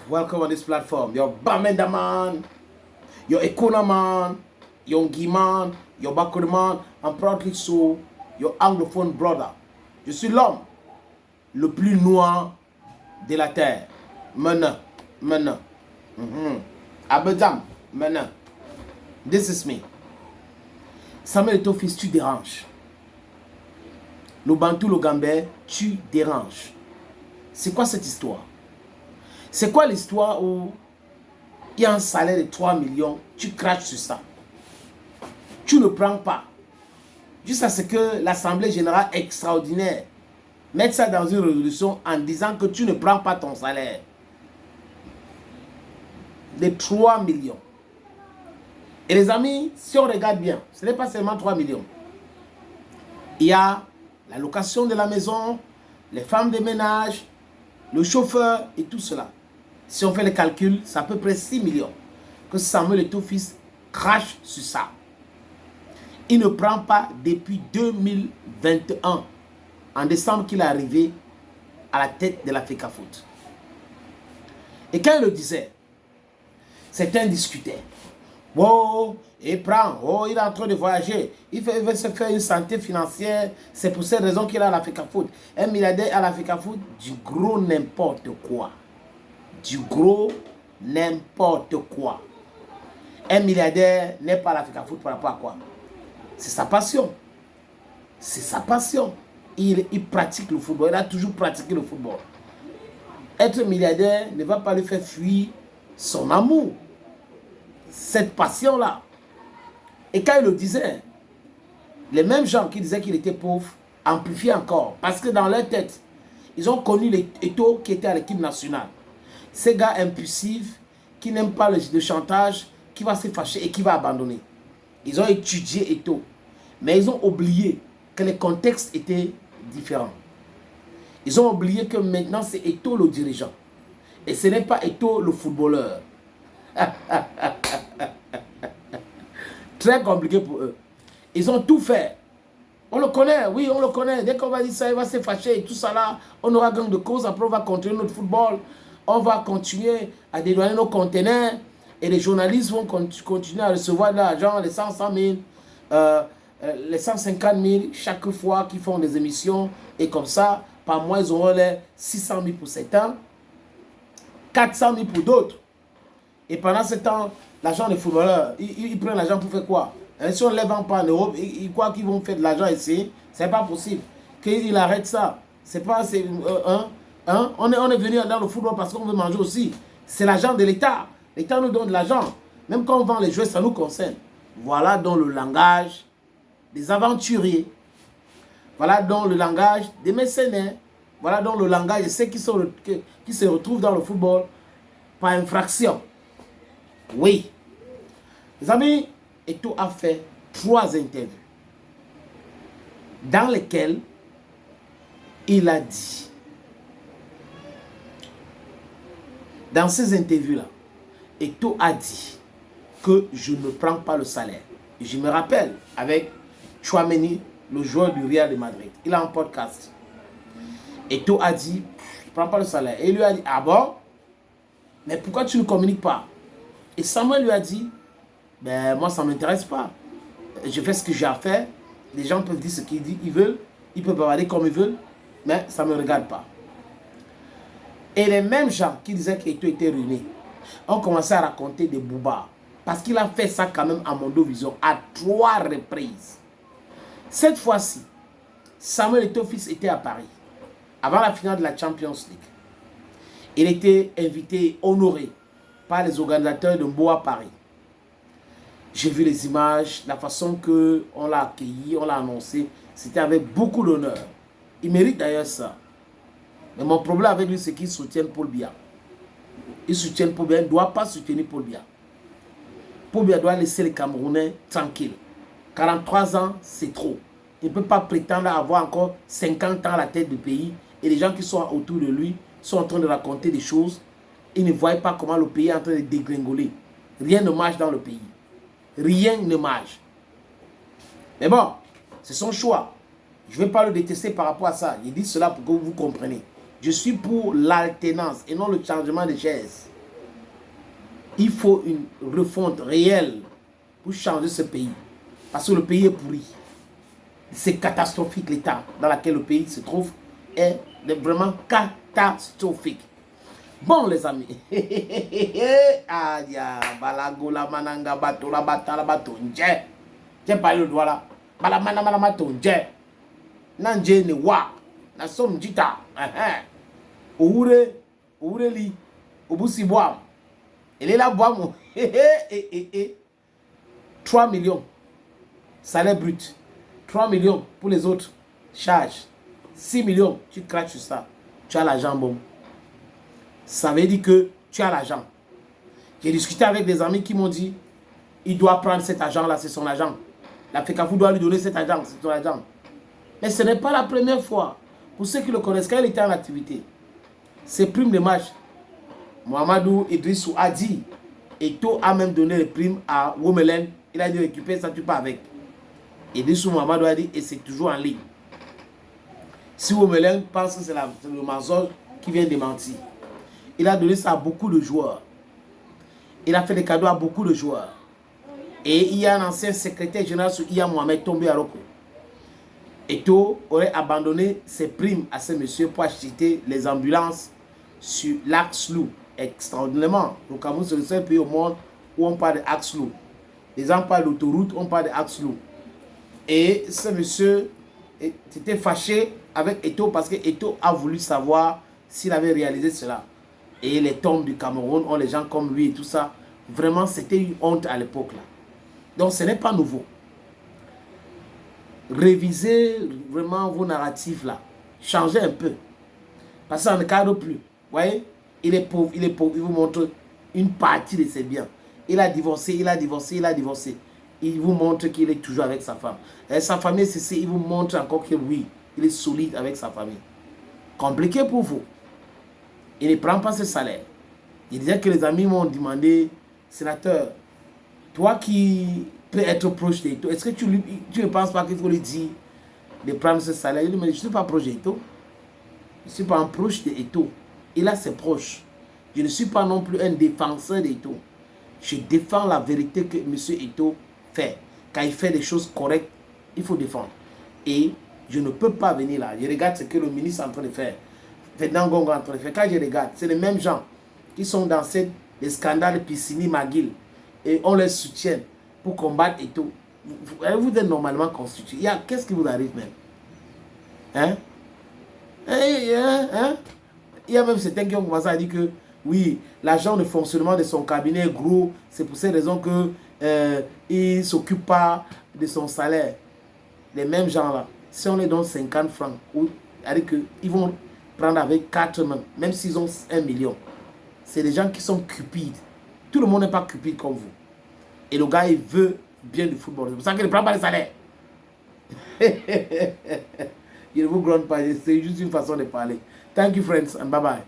welcome on this platform. Your Bamenda man, your Ekuna man, your Ngi man, your Bakuri man, and proudly so, your anglophone brother. Je suis l'homme le plus noir de la terre. Maintenant. Abedam, maintenant. This is me. Samuel Eto'o fils, tu déranges. Le Bantou, le Gambais, tu déranges. C'est quoi cette histoire? C'est quoi l'histoire où il y a un salaire de 3 millions, tu craches sur ça? Tu ne prends pas. Jusqu'à ce que l'Assemblée générale extraordinaire mette ça dans une résolution en disant que tu ne prends pas ton salaire. De 3 millions. Et les amis, si on regarde bien, ce n'est pas seulement 3 millions. Il y a la location de la maison, les femmes de ménage, le chauffeur et tout cela. Si on fait le calcul, c'est à peu près 6 millions que Samuel Eto'o fils crache sur ça. Il ne prend pas depuis 2021, en décembre qu'il est arrivé à la tête de la FECAFOOT. Et quand il le disait, certains discutaient. Oh, il prend, oh, il est en train de voyager, il veut se faire une santé financière, c'est pour cette raison qu'il est à la FECAFOOT. Un milliardaire à la FECAFOOT, du gros n'importe quoi. Du gros n'importe quoi. Un milliardaire n'est pas à la FECAFOOT par rapport à quoi? C'est sa passion. C'est sa passion. Il pratique le football, il a toujours pratiqué le football. Être milliardaire ne va pas lui faire fuir son amour. Cette passion-là. Et quand il le disait, les mêmes gens qui disaient qu'il était pauvre amplifiaient encore. Parce que dans leur tête, ils ont connu les Eto'o qui étaient à l'équipe nationale. Ces gars impulsifs, qui n'aiment pas le chantage, qui va se fâcher et qui va abandonner. Ils ont étudié Eto'o. Mais ils ont oublié que les contextes étaient différents. Ils ont oublié que maintenant c'est Eto'o le dirigeant. Et ce n'est pas Eto'o le footballeur. Très compliqué pour eux. Ils ont tout fait. On le connaît, oui, on le connaît. Dès qu'on va dire ça, il va se fâcher et tout ça là. On aura gang de cause. Après, on va continuer notre football. On va continuer à dédouaner nos conteneurs. Et les journalistes vont continuer à recevoir de l'argent, les 100 000, les 150 000 chaque fois qu'ils font des émissions. Et comme ça, par mois, ils auront les 600 000 pour certains, 400 000 pour d'autres. Et pendant ce temps, l'argent des footballeurs, ils prennent l'argent pour faire quoi? Et si on ne les vend pas en Europe, ils croient qu'ils vont faire de l'argent ici. Ce n'est pas possible. Qu'ils arrêtent ça. C'est pas... On est venu dans le football parce qu'on veut manger aussi. C'est l'argent de l'État. L'État nous donne de l'argent. Même quand on vend les jouets, ça nous concerne. Voilà dans le langage des aventuriers. Voilà dans le langage des mercenaires. Voilà dans le langage de ceux qui se retrouvent dans le football par infraction. Oui. Les amis, Eto'o a fait 3 interviews dans lesquelles il a dit, dans ces interviews-là, Eto'o a dit que je ne prends pas le salaire. Et je me rappelle avec Tchouaméni, le joueur du Real de Madrid. Il a un podcast. Eto'o a dit, je ne prends pas le salaire. Et il lui a dit, ah bon? Mais pourquoi tu ne communiques pas? Et Samuel lui a dit, ben moi ça ne m'intéresse pas. Je fais ce que j'ai à faire. Les gens peuvent dire ce qu'ils veulent. Ils peuvent parler comme ils veulent. Mais ça ne me regarde pas. Et les mêmes gens qui disaient qu'Eto'o était ruiné ont commencé à raconter des boubards. Parce qu'il a fait ça quand même à Mondovision à 3 reprises. Cette fois-ci, Samuel Eto'o fils était à Paris. Avant la finale de la Champions League. Il était invité, honoré par les organisateurs de Mboa Paris. J'ai vu les images, la façon qu'on l'a accueilli, on l'a annoncé. C'était avec beaucoup d'honneur. Il mérite d'ailleurs ça. Mais mon problème avec lui, c'est qu'il soutient Paul Biya. Il soutient Paul Biya, il ne doit pas soutenir Paul Biya. Paul Biya doit laisser les Camerounais tranquilles. 43 ans, c'est trop. Il ne peut pas prétendre avoir encore 50 ans à la tête du pays. Et les gens qui sont autour de lui sont en train de raconter des choses. Ils ne voient pas comment le pays est en train de dégringoler. Rien ne marche dans le pays. Rien ne marche. Mais bon, c'est son choix. Je ne vais pas le détester par rapport à ça. Il dit cela pour que vous compreniez. Je suis pour l'alternance et non le changement de chaise. Il faut une refonte réelle pour changer ce pays. Parce que le pays est pourri. C'est catastrophique l'état dans lequel le pays se trouve. Est vraiment catastrophique. Bon les amis. Adia, balagola mananga bato la batala bato nje. J'ai parlé le doigt là. Balamana malamato nje. Nanje ne wa. Na som jita. Oure li. Obusi boam. Elle est là boam. 3 millions. Salaire brut. 3 millions pour les autres. Charge. 6 millions. Tu craques sur ça. Tu as l'argent bon. Ça veut dire que tu as l'argent. J'ai discuté avec des amis qui m'ont dit, il doit prendre cet argent-là, c'est son argent. La FECAFOOT doit lui donner cet argent, c'est son argent. Mais ce n'est pas la première fois. Pour ceux qui le connaissent, quand il était en activité, ses primes de match, Mohamedou Idrissou a dit, Eto'o a même donné les primes à Womelen. Il a dit récupérer ça, tu pars avec. Idrissou Mohamedou a dit, et c'est toujours en ligne. Si Womelen pense que c'est le mensonge qui vient de mentir. Il a donné ça à beaucoup de joueurs. Il a fait des cadeaux à beaucoup de joueurs. Et il y a un ancien secrétaire général sur IA Mohamed tombé à Roko. Eto'o aurait abandonné ses primes à ce monsieur pour acheter les ambulances sur l'Axe-Loup. Extraordinairement. Le Cameroun, c'est le seul pays au monde où on parle de Axe-Loup. Les gens parlent d'autoroute, on parle de Axe-Loup. Et ce monsieur était fâché avec Eto'o parce que Eto'o a voulu savoir s'il avait réalisé cela. Et les tombes du Cameroun ont les gens comme lui et tout ça. Vraiment, c'était une honte à l'époque là. Donc, ce n'est pas nouveau. Révisez vraiment vos narratifs là. Changez un peu. Parce que ça ne cadre plus. Vous voyez, il est pauvre, il vous montre une partie de ses biens. Il a divorcé, il a divorcé, il a divorcé. Il vous montre qu'il est toujours avec sa femme. Et sa famille, il vous montre encore que oui, il est solide avec sa famille. Compliqué pour vous. Il ne prend pas ce salaire. Il disait que les amis m'ont demandé, sénateur, toi qui peux être proche d'Eto'o, est-ce que tu ne penses pas qu'il faut lui dire de prendre ce salaire? Il dit, mais je ne suis pas proche d'Eto'o. Je ne suis pas un proche d'Eto'o. Il a ses proches. Je ne suis pas non plus un défenseur d'Eto'o. Je défends la vérité que M. Eto'o fait. Quand il fait des choses correctes, il faut défendre. Et je ne peux pas venir là. Je regarde ce que le ministre est en train de faire. Ferdinand Gongo est en train de faire. Quand je regarde, c'est les mêmes gens qui sont dans les scandales Piscini, Magil. Et on les soutient pour combattre Eto'o. Vous êtes normalement constitué. Qu'est-ce qui vous arrive même? Hein? Il y a même certains qui ont commencé à dire que oui, l'argent de fonctionnement de son cabinet est gros. C'est pour cette raison qu'il ne s'occupe pas de son salaire. Les mêmes gens-là, si on les donne 50 francs, ils vont prendre avec 4 mains, même s'ils ont 1 million. C'est des gens qui sont cupides. Tout le monde n'est pas cupide comme vous. Et le gars, il veut bien du football. C'est pour ça qu'il ne prend pas le salaire. Il ne vous gronde pas. C'est juste une façon de parler. Thank you, friends, and bye-bye.